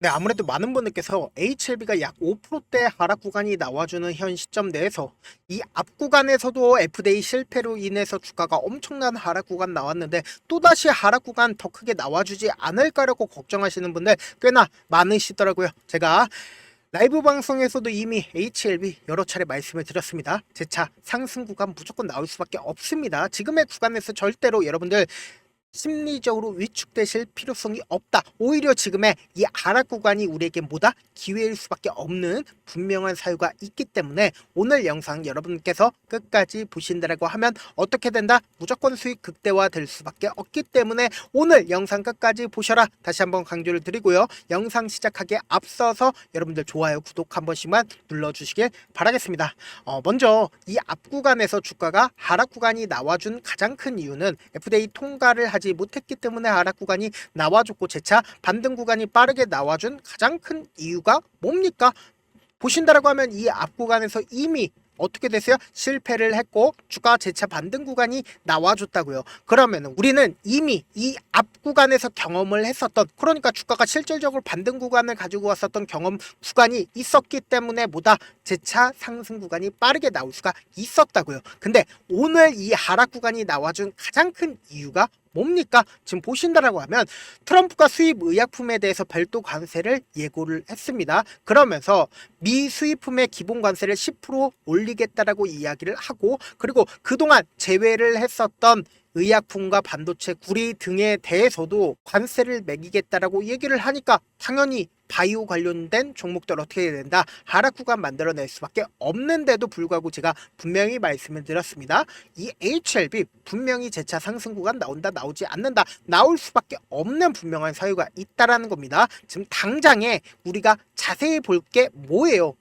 네, 아무래도 많은 분들께서 HLB가 약 5%대 하락 구간이 나와주는 현 시점 내에서 이 앞 구간에서도 FDA 실패로 인해서 주가가 엄청난 하락 구간 나왔는데 또다시 하락 구간 더 크게 나와주지 않을까라고 걱정하시는 분들 꽤나 많으시더라고요. 제가 라이브 방송에서도 이미 HLB 여러 차례 말씀을 드렸습니다. 재차 상승 구간 무조건 나올 수밖에 없습니다. 지금의 구간에서 절대로 여러분들 심리적으로 위축되실 필요성이 없다. 오히려 지금의 이 하락 구간이 우리에게 뭐다? 기회일 수밖에 없는 분명한 사유가 있기 때문에 오늘 영상 여러분께서 끝까지 보신다라고 하면 어떻게 된다? 무조건 수익 극대화 될 수밖에 없기 때문에 오늘 영상 끝까지 보셔라. 다시 한번 강조를 드리고요. 영상 시작하기에 앞서서 여러분들 좋아요, 구독 한 번씩만 눌러주시길 바라겠습니다. 먼저 이 앞 구간에서 주가가 하락 구간이 나와준 가장 큰 이유는 FDA 통과를 하지 못했기 때문에 하락 구간이 나와줬고 재차 반등 구간이 빠르게 나와준 가장 큰 이유가 뭡니까? 보신다라고 하면 이 앞 구간에서 이미 어떻게 됐어요? 실패를 했고 주가 재차 반등 구간이 나와줬다고요. 그러면 우리는 이미 이 앞 구간에서 경험을 했었던, 그러니까 주가가 실질적으로 반등 구간을 가지고 왔었던 경험 구간이 있었기 때문에 뭐다? 재차 상승 구간이 빠르게 나올 수가 있었다고요. 근데 오늘 이 하락 구간이 나와준 가장 큰 이유가 뭡니까? 지금 보신다라고 하면 트럼프가 수입 의약품에 대해서 별도 관세를 예고를 했습니다. 그러면서 미 수입품의 기본 관세를 10% 올리겠다라고 이야기를 하고, 그리고 그동안 제외를 했었던 의약품과 반도체, 구리 등에 대해서도 관세를 매기겠다라고 얘기를 하니까 당연히 바이오 관련된 종목들 어떻게 해야 된다? 하락 구간 만들어낼 수밖에 없는데도 불구하고 제가 분명히 말씀을 드렸습니다. 이 HLB 분명히 재차 상승 구간 나온다, 나오지 않는다, 나올 수밖에 없는 분명한 사유가 있다라는 겁니다. 지금 당장에 우리가 자세히 볼 게 뭐예요?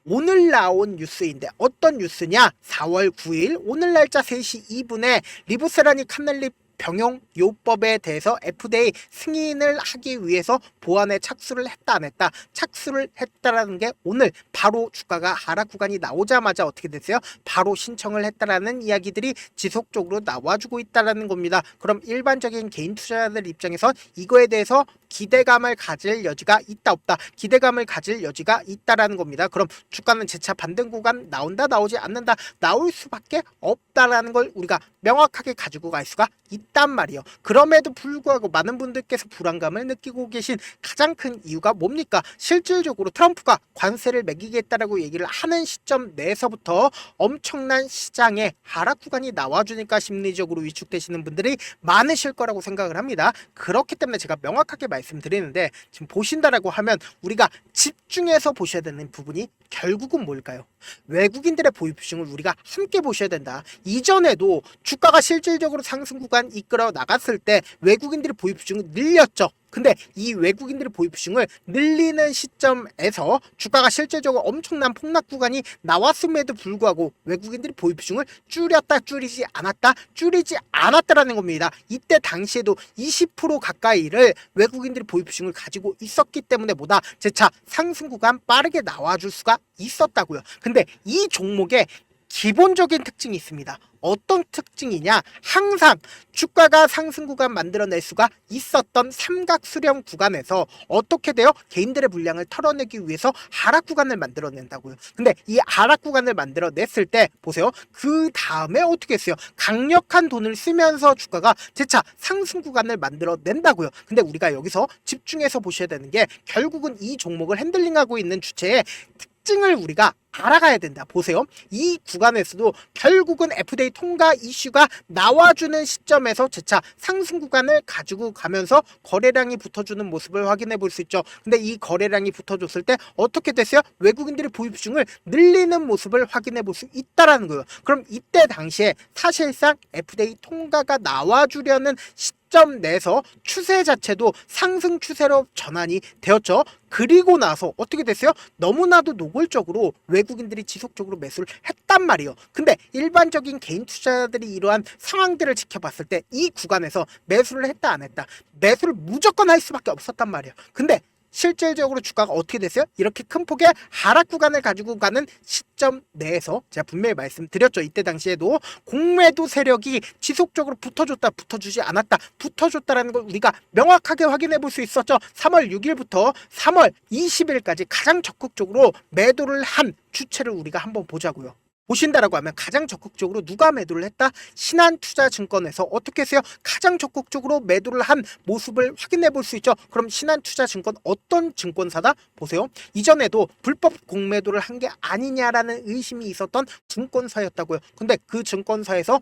오늘 나온 뉴스인데 어떤 뉴스냐? 4월 9일 오늘 날짜 3시 2분에 리보세라니 칸넬리 병용 요법에 대해서 FDA 승인을 하기 위해서 보완에 착수를 했다 안 했다? 착수를 했다라는 게 오늘 바로 주가가 하락 구간이 나오자마자 어떻게 됐어요? 바로 신청을 했다라는 이야기들이 지속적으로 나와주고 있다라는 겁니다. 그럼 일반적인 개인 투자자들 입장에서 이거에 대해서 기대감을 가질 여지가 있다 없다? 기대감을 가질 여지가 있다라는 겁니다. 그럼 주가는 재차 반등 구간 나온다, 나오지 않는다? 나올 수밖에 없다라는 걸 우리가 명확하게 가지고 갈 수가 있단 말이에요. 그럼에도 불구하고 많은 분들께서 불안감을 느끼고 계신 가장 큰 이유가 뭡니까? 실질적으로 트럼프가 관세를 매기겠다라고 얘기를 하는 시점 내에서부터 엄청난 시장에 하락 구간이 나와주니까 심리적으로 위축되시는 분들이 많으실 거라고 생각을 합니다. 그렇기 때문에 제가 명확하게 말씀드리는데, 지금 보신다라고 하면 우리가 집중해서 보셔야 되는 부분이 결국은 뭘까요? 외국인들의 보유 비중을 우리가 함께 보셔야 된다. 이전에도 주가가 실질적으로 상승 구간 이끌어 나갔을 때 외국인들의 보유 비중을 늘렸죠. 근데 이 외국인들의 보유 비중을 늘리는 시점에서 주가가 실질적으로 엄청난 폭락 구간이 나왔음에도 불구하고 외국인들이 보유 비중을 줄였다, 줄이지 않았다, 줄이지 않았다라는 겁니다. 이때 당시에도 20% 가까이를 외국인들이 보유 비중을 가지고 있었기 때문에 뭐다? 재차 상승 구간 빠르게 나와줄 수가 있었다고요. 근데 이 종목에 기본적인 특징이 있습니다. 어떤 특징이냐? 항상 주가가 상승 구간 만들어낼 수가 있었던 삼각 수렴 구간에서 어떻게 돼요? 개인들의 물량을 털어내기 위해서 하락 구간을 만들어낸다고요. 근데 이 하락 구간을 만들어냈을 때 보세요. 그 다음에 어떻게 했어요? 강력한 돈을 쓰면서 주가가 재차 상승 구간을 만들어낸다고요. 근데 우리가 여기서 집중해서 보셔야 되는 게 결국은 이 종목을 핸들링하고 있는 주체의 특징을 우리가 알아가야 된다. 보세요. 이 구간에서도 결국은 FDA 통과 이슈가 나와주는 시점에서 재차 상승 구간을 가지고 가면서 거래량이 붙어주는 모습을 확인해 볼 수 있죠. 근데 이 거래량이 붙어줬을 때 어떻게 됐어요? 외국인들의 보유 비중을 늘리는 모습을 확인해 볼 수 있다라는 거예요. 그럼 이때 당시에 사실상 FDA 통과가 나와주려는 시점 내에서 추세 자체도 상승 추세로 전환이 되었죠. 그리고 나서 어떻게 됐어요? 너무나도 노골적으로 외국인들이 지속적으로 매수를 했단 말이에요. 근데 일반적인 개인 투자자들이 이러한 상황들을 지켜봤을 때 이 구간에서 매수를 했다 안 했다? 매수를 무조건 할 수밖에 없었단 말이에요. 근데 실질적으로 주가가 어떻게 됐어요? 이렇게 큰 폭의 하락 구간을 가지고 가는 시점 내에서 제가 분명히 말씀드렸죠. 이때 당시에도 공매도 세력이 지속적으로 붙어줬다, 붙어주지 않았다, 붙어줬다라는 걸 우리가 명확하게 확인해 볼 수 있었죠. 3월 6일부터 3월 20일까지 가장 적극적으로 매도를 한 주체를 우리가 한번 보자고요. 보신다라고 하면 가장 적극적으로 누가 매도를 했다? 신한투자증권에서 어떻게 했어요? 가장 적극적으로 매도를 한 모습을 확인해 볼 수 있죠. 그럼 신한투자증권 어떤 증권사다? 보세요. 이전에도 불법 공매도를 한 게 아니냐라는 의심이 있었던 증권사였다고요. 근데 그 증권사에서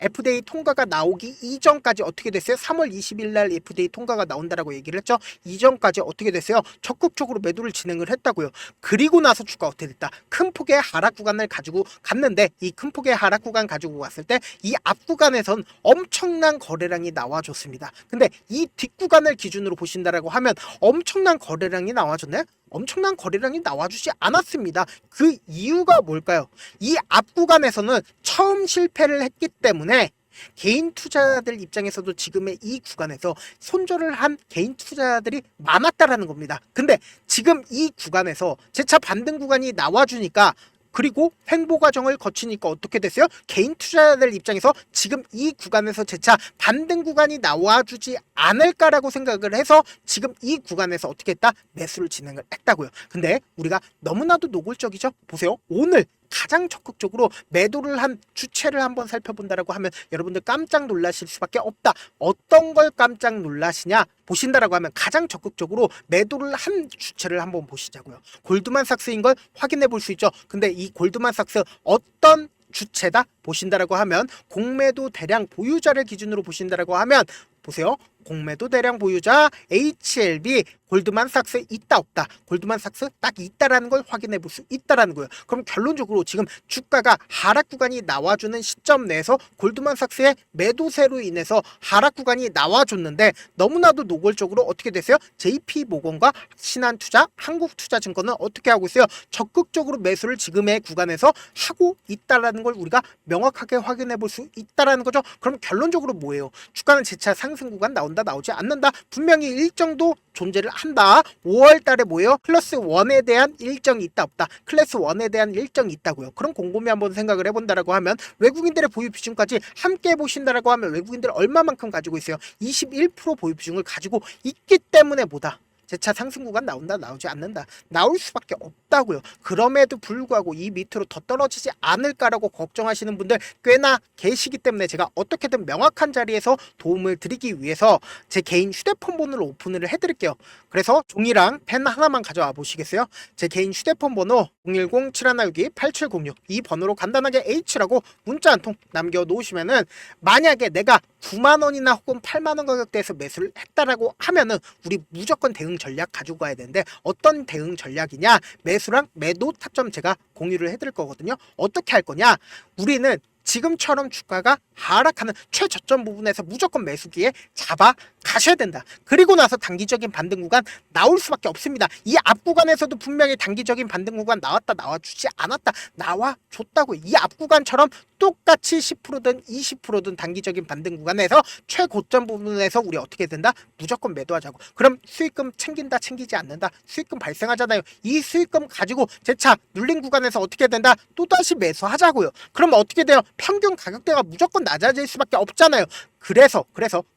FDA 통과가 나오기 이전까지 어떻게 됐어요? 3월 20일 날 FDA 통과가 나온다라고 얘기를 했죠. 이전까지 어떻게 됐어요? 적극적으로 매도를 진행을 했다고요. 그리고 나서 주가 어떻게 됐다? 큰 폭의 하락 구간을 가지고 갔는데 이 큰 폭의 하락 구간 가지고 갔을 때 이 앞 구간에선 엄청난 거래량이 나와줬습니다. 근데 이 뒷 구간을 기준으로 보신다라고 하면 엄청난 거래량이 나와줬나요? 엄청난 거래량이 나와주지 않았습니다. 그 이유가 뭘까요? 이 앞 구간에서는 처음 실패를 했기 때문에 개인 투자자들 입장에서도 지금의 이 구간에서 손절을 한 개인 투자자들이 많았다라는 겁니다. 근데 지금 이 구간에서 재차 반등 구간이 나와주니까 그리고 횡보 과정을 거치니까 어떻게 됐어요? 개인 투자자들 입장에서 지금 이 구간에서 재차 반등 구간이 나와주지 않을까라고 생각을 해서 지금 이 구간에서 어떻게 했다? 매수를 진행을 했다고요. 근데 우리가 너무나도 노골적이죠? 보세요. 오늘 가장 적극적으로 매도를 한 주체를 한번 살펴본다라고 하면 여러분들 깜짝 놀라실 수밖에 없다. 어떤 걸 깜짝 놀라시냐? 보신다라고 하면 가장 적극적으로 매도를 한 주체를 한번 보시자고요. 골드만삭스인 걸 확인해 볼 수 있죠. 근데 이 골드만삭스 어떤 주체다? 보신다라고 하면 공매도 대량 보유자를 기준으로 보신다라고 하면 보세요. 공매도 대량 보유자 HLB 골드만삭스 있다 없다. 골드만삭스 딱 있다라는 걸 확인해 볼 수 있다라는 거예요. 그럼 결론적으로 지금 주가가 하락 구간이 나와주는 시점 내에서 골드만삭스의 매도세로 인해서 하락 구간이 나와줬는데 너무나도 노골적으로 어떻게 됐어요? JP모건과 신한투자, 한국투자증권은 어떻게 하고 있어요? 적극적으로 매수를 지금의 구간에서 하고 있다라는 걸 우리가 명확하게 확인해 볼 수 있다라는 거죠. 그럼 결론적으로 뭐예요? 주가는 재차 상승 구간 나온다, 나오지 않는다. 분명히 일정도 존재를 한다. 5월 달에 뭐예요? 클래스 1에 대한 일정이 있다 없다. 클래스 1에 대한 일정이 있다고요. 그럼 곰곰이 한번 생각을 해본다라고 하면 외국인들의 보유 비중까지 함께 보신다라고 하면 외국인들 얼마만큼 가지고 있어요? 21% 보유 비중을 가지고 있기 때문에 뭐다? 재차 상승 구간 나온다, 나오지 않는다. 나올 수밖에 없다고요. 그럼에도 불구하고 이 밑으로 더 떨어지지 않을까라고 걱정하시는 분들 꽤나 계시기 때문에 제가 어떻게든 명확한 자리에서 도움을 드리기 위해서 제 개인 휴대폰 번호를 오픈을 해드릴게요. 그래서 종이랑 펜 하나만 가져와 보시겠어요? 제 개인 휴대폰 번호 010-7162-8706 이 번호로 간단하게 H라고 문자 한 통 남겨놓으시면은 만약에 내가 9만원이나 혹은 8만원 가격대에서 매수를 했다라고 하면은 우리 무조건 대응 전략 가지고 가야 되는데 어떤 대응 전략이냐? 매수랑 매도 타점 제가 공유를 해드릴 거거든요. 어떻게 할 거냐? 우리는 지금처럼 주가가 하락하는 최저점 부분에서 무조건 매수기에 잡아 가셔야 된다. 그리고 나서 단기적인 반등 구간 나올 수밖에 없습니다. 이 앞 구간에서도 분명히 단기적인 반등 구간 나왔다, 나와주지 않았다, 나와줬다고. 이 앞 구간처럼 똑같이 10%든 20%든 단기적인 반등 구간에서 최고점 부분에서 우리 어떻게 된다? 무조건 매도하자고. 그럼 수익금 챙긴다, 챙기지 않는다? 수익금 발생하잖아요. 이 수익금 가지고 재차 눌린 구간에서 어떻게 된다? 또다시 매수하자고요. 그럼 어떻게 돼요? 평균 가격대가 무조건 낮아질 수밖에 없잖아요. 그래서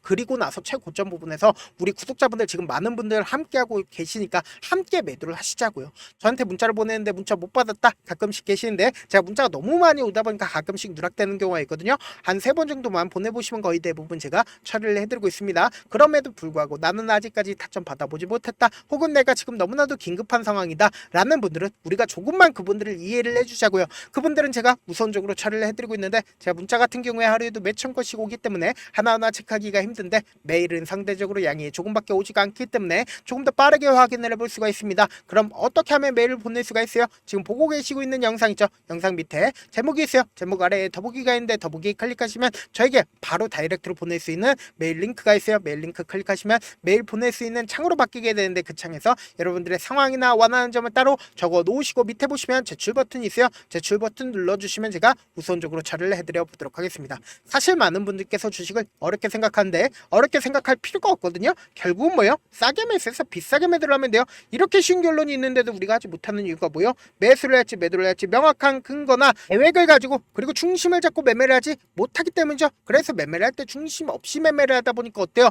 그리고 나서 최고점 부분에서 우리 구독자분들 지금 많은 분들 함께하고 계시니까 함께 매도를 하시자고요. 저한테 문자를 보내는데 문자 못 받았다 가끔씩 계시는데 제가 문자가 너무 많이 오다 보니까 가끔씩 누락되는 경우가 있거든요. 한 3번 정도만 보내보시면 거의 대부분 제가 처리를 해드리고 있습니다. 그럼에도 불구하고 나는 아직까지 타점 받아보지 못했다, 혹은 내가 지금 너무나도 긴급한 상황이다 라는 분들은 우리가 조금만 그분들을 이해를 해주자고요. 그분들은 제가 우선적으로 처리를 해드리고 있는데 제가 문자 같은 경우에 하루에도 몇천 건씩 오기 때문에 하나하나 체크하기가 힘든데 메일은 상대적으로 양이 조금밖에 오지가 않기 때문에 조금 더 빠르게 확인을 해볼 수가 있습니다. 그럼 어떻게 하면 메일을 보낼 수가 있어요? 지금 보고 계시고 있는 영상 있죠? 영상 밑에 제목이 있어요. 제목 아래에 더보기가 있는데 더보기 클릭하시면 저에게 바로 다이렉트로 보낼 수 있는 메일 링크가 있어요. 메일 링크 클릭하시면 메일 보낼 수 있는 창으로 바뀌게 되는데 그 창에서 여러분들의 상황이나 원하는 점을 따로 적어 놓으시고 밑에 보시면 제출 버튼이 있어요. 제출 버튼 눌러주시면 제가 우선적으로 처리를 해드려 보도록 하겠습니다. 사실 많은 분들께서 주식을 전략을 어렵게 생각하는데 어렵게 생각할 필요가 없거든요. 결국은 뭐예요? 싸게 매수해서 비싸게 매도를 하면 돼요. 이렇게 쉬운 결론이 있는데도 우리가 하지 못하는 이유가 뭐예요? 매수를 할지 매도를 할지 명확한 근거나 계획을 가지고 그리고 중심을 잡고 매매를 하지 못하기 때문이죠. 그래서 매매를 할 때 중심 없이 매매를 하다 보니까 어때요?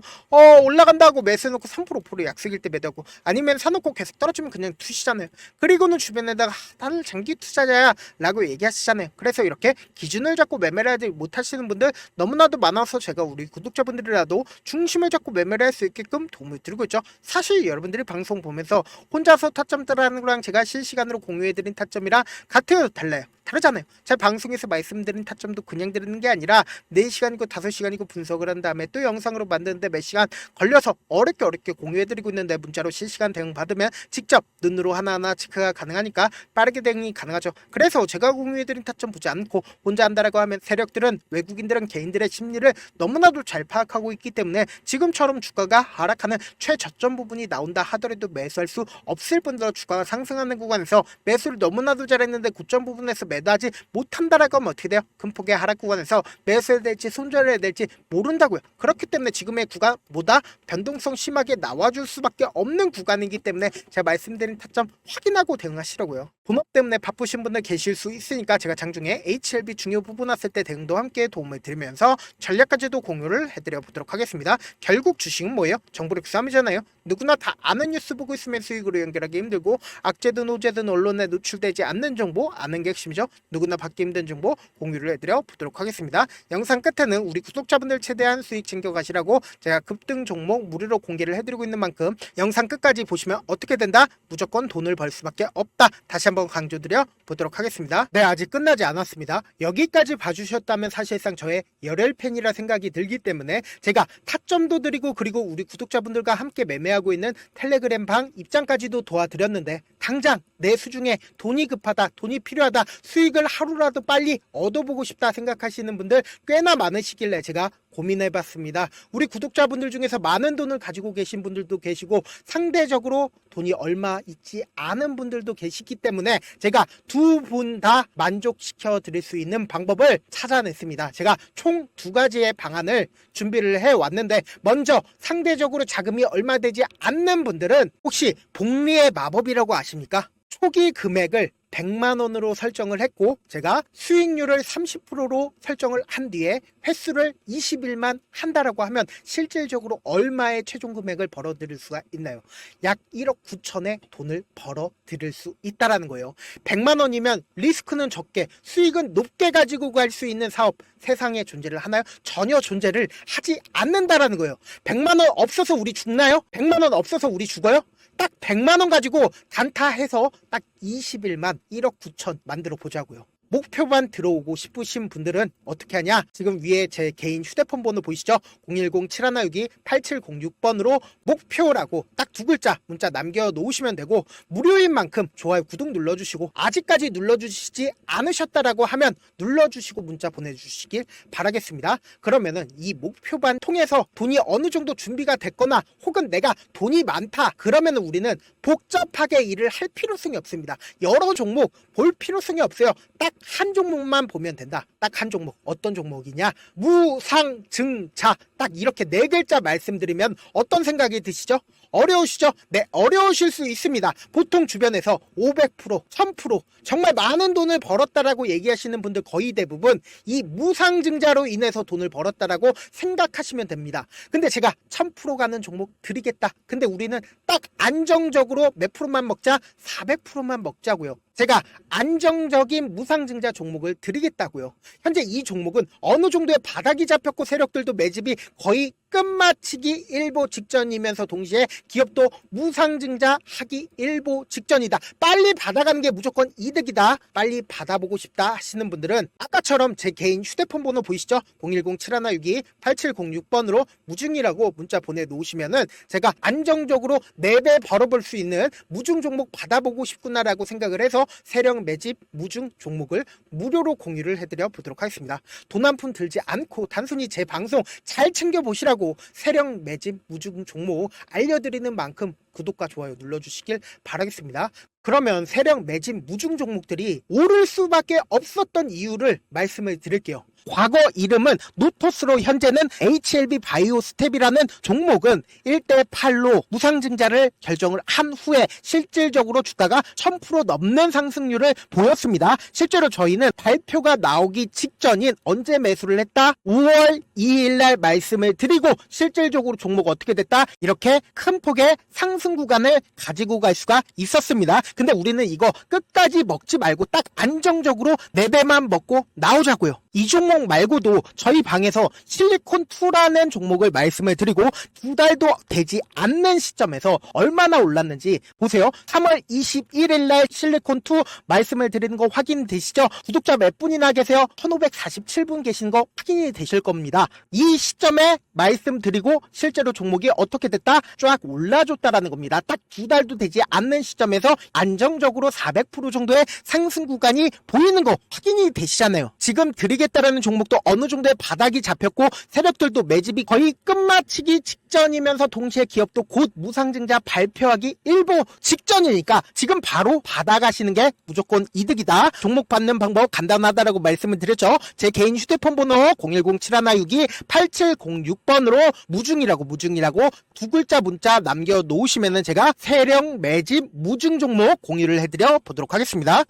올라간다고 매수해놓고 3% 5% 약속일 때 매도하고 아니면 사놓고 계속 떨어지면 그냥 투시잖아요. 그리고는 주변에다가 다들 장기 투자자야 라고 얘기하시잖아요. 그래서 이렇게 기준을 잡고 매매를 하지 못하시는 분들 너무나도 많아서 제가 우리 구독자분들이라도 중심을 잡고 매매를 할 수 있게끔 도움을 드리고 있죠. 사실 여러분들이 방송 보면서 혼자서 타점 따라하는 거랑 제가 실시간으로 공유해드린 타점이랑 같아요, 달라요? 다르잖아요. 제 방송에서 말씀드린 타점도 그냥 드리는 게 아니라 4시간이고 5시간이고 분석을 한 다음에 또 영상으로 만드는데 몇 시간 걸려서 어렵게 공유해드리고 있는데 문자로 실시간 대응 받으면 직접 눈으로 하나하나 체크가 가능하니까 빠르게 대응이 가능하죠. 그래서 제가 공유해드린 타점 보지 않고 혼자 한다라고 하면 세력들은 외국인들은 개인들의 심리를 너무나도 잘 파악하고 있기 때문에 지금처럼 주가가 하락하는 최저점 부분이 나온다 하더라도 매수할 수 없을 뿐더러 주가가 상승하는 구간에서 매수를 너무나도 잘했는데 고점 부분에서 매도하지 못한다라고 하면 어떻게 돼요? 큰 폭의 하락 구간에서 매수해야 될지 손절해야 될지 모른다고요. 그렇기 때문에 지금의 구간보다 변동성 심하게 나와줄 수밖에 없는 구간이기 때문에 제가 말씀드린 타점 확인하고 대응하시라고요. 본업 때문에 바쁘신 분들 계실 수 있으니까 제가 장중에 HLB 중요 부분 왔을 때 대응도 함께 도움을 드리면서 전략까지도 공유를 해드려 보도록 하겠습니다. 결국 주식은 뭐예요? 정보력 싸움이잖아요. 누구나 다 아는 뉴스 보고 있으면 수익으로 연결하기 힘들고 악재든 호재든 언론에 노출되지 않는 정보 아는 게 핵심이죠. 누구나 받기 힘든 정보 공유를 해드려 보도록 하겠습니다. 영상 끝에는 우리 구독자분들 최대한 수익 챙겨가시라고 제가 급등 종목 무료로 공개를 해드리고 있는 만큼 영상 끝까지 보시면 어떻게 된다? 무조건 돈을 벌 수밖에 없다. 다시 한번 강조드려 보도록 하겠습니다. 네, 아직 끝나지 않았습니다. 여기까지 봐주셨다면 사실상 저의 열혈 팬이라 생각이 들기 때문에 제가 타점도 드리고 그리고 우리 구독자분들과 함께 매매하고 있는 텔레그램 방 입장까지도 도와드렸는데 당장 내 수중에 돈이 급하다, 돈이 필요하다, 수익을 하루라도 빨리 얻어보고 싶다 생각하시는 분들 꽤나 많으시길래 제가 고민해봤습니다. 우리 구독자분들 중에서 많은 돈을 가지고 계신 분들도 계시고 상대적으로 돈이 얼마 있지 않은 분들도 계시기 때문에 제가 두 분 다 만족시켜 드릴 수 있는 방법을 찾아냈습니다. 제가 총 2가지의 방안을 준비를 해왔는데 먼저 상대적으로 자금이 얼마 되지 않는 분들은 혹시 복리의 마법이라고 아십니까? 초기 금액을 100만원으로 설정을 했고 제가 수익률을 30%로 설정을 한 뒤에 횟수를 20일만 한다라고 하면 실질적으로 얼마의 최종 금액을 벌어들일 수가 있나요? 약 1억 9천의 돈을 벌어들일 수 있다라는 거예요. 100만원이면 리스크는 적게 수익은 높게 가지고 갈 수 있는 사업 세상에 존재를 하나요? 전혀 존재를 하지 않는다라는 거예요. 100만원 없어서 우리 죽나요? 100만원 없어서 우리 죽어요? 딱 100만원 가지고 단타해서 딱 20일만 1억 9천 만들어 보자고요. 목표만 들어오고 싶으신 분들은 어떻게 하냐? 지금 위에 제 개인 휴대폰 번호 보이시죠? 010-7162-8706번으로 목표라고 딱 2글자 문자 남겨놓으시면 되고 무료인 만큼 좋아요 구독 눌러주시고 아직까지 눌러주시지 않으셨다라고 하면 눌러주시고 문자 보내주시길 바라겠습니다. 그러면은 이 목표반 통해서 돈이 어느 정도 준비가 됐거나 혹은 내가 돈이 많다 그러면은 우리는 복잡하게 일을 할 필요성이 없습니다. 여러 종목 볼 필요성이 없어요. 딱 한 종목만 보면 된다. 딱 한 종목. 어떤 종목이냐? 무상증자. 딱 이렇게 4글자 말씀드리면 어떤 생각이 드시죠? 어려우시죠? 네, 어려우실 수 있습니다. 보통 주변에서 500%, 1000% 정말 많은 돈을 벌었다라고 얘기하시는 분들 거의 대부분 이 무상증자로 인해서 돈을 벌었다라고 생각하시면 됩니다. 근데 제가 1000% 가는 종목 드리겠다. 근데 우리는 딱 안정적으로 몇 프로만 먹자? 400%만 먹자고요. 제가 안정적인 무상증자 종목을 드리겠다고요. 현재 이 종목은 어느 정도의 바닥이 잡혔고 세력들도 매집이 거의 끝마치기 일보 직전이면서 동시에 기업도 무상증자 하기 일보 직전이다. 빨리 받아가는 게 무조건 이득이다. 빨리 받아보고 싶다 하시는 분들은 아까처럼 제 개인 휴대폰 번호 보이시죠? 010-7162-8706번으로 무중이라고 문자 보내놓으시면은 제가 안정적으로 4배 벌어볼 수 있는 무중 종목 받아보고 싶구나라고 생각을 해서 세력 매집 무중 종목을 무료로 공유를 해드려 보도록 하겠습니다. 돈 한 푼 들지 않고 단순히 제 방송 잘 챙겨보시라고 세력 매집 무중 종목 알려드리는 만큼 구독과 좋아요 눌러주시길 바라겠습니다. 그러면 세력 매집 무중 종목들이 오를 수밖에 없었던 이유를 말씀을 드릴게요. 과거 이름은 노토스로 현재는 HLB 바이오스텝이라는 종목은 1대8로 무상증자를 결정을 한 후에 실질적으로 주가가 1000% 넘는 상승률을 보였습니다. 실제로 저희는 발표가 나오기 직전인 언제 매수를 했다? 5월 2일날 말씀을 드리고 실질적으로 종목 어떻게 됐다? 이렇게 큰 폭의 상승 구간을 가지고 갈 수가 있었습니다. 근데 우리는 이거 끝까지 먹지 말고 딱 안정적으로 4배만 먹고 나오자고요. 이 종목 말고도 저희 방에서 실리콘2라는 종목을 말씀을 드리고 2달도 되지 않는 시점에서 얼마나 올랐는지 보세요. 3월 21일 날 실리콘2 말씀을 드리는 거 확인되시죠? 구독자 몇 분이나 계세요? 1547분 계신 거 확인이 되실 겁니다. 이 시점에 말씀드리고 실제로 종목이 어떻게 됐다? 쫙 올라줬다라는 겁니다. 딱 2달도 되지 않는 시점에서 안정적으로 400% 정도의 상승 구간이 보이는 거 확인이 되시잖아요. 지금 드리겠다라는 종목도 어느 정도의 바닥이 잡혔고 세력들도 매집이 거의 끝마치기 직전이면서 동시에 기업도 곧 무상증자 발표하기 일보 직전이니까 지금 바로 받아가시는 게 무조건 이득이다. 종목 받는 방법 간단하다라고 말씀을 드렸죠. 제 개인 휴대폰 번호 010-7162-8706번으로 무중이라고 두 글자 문자 남겨놓으시면은 제가 세력 매집 무중 종목 공유를 해드려 보도록 하겠습니다.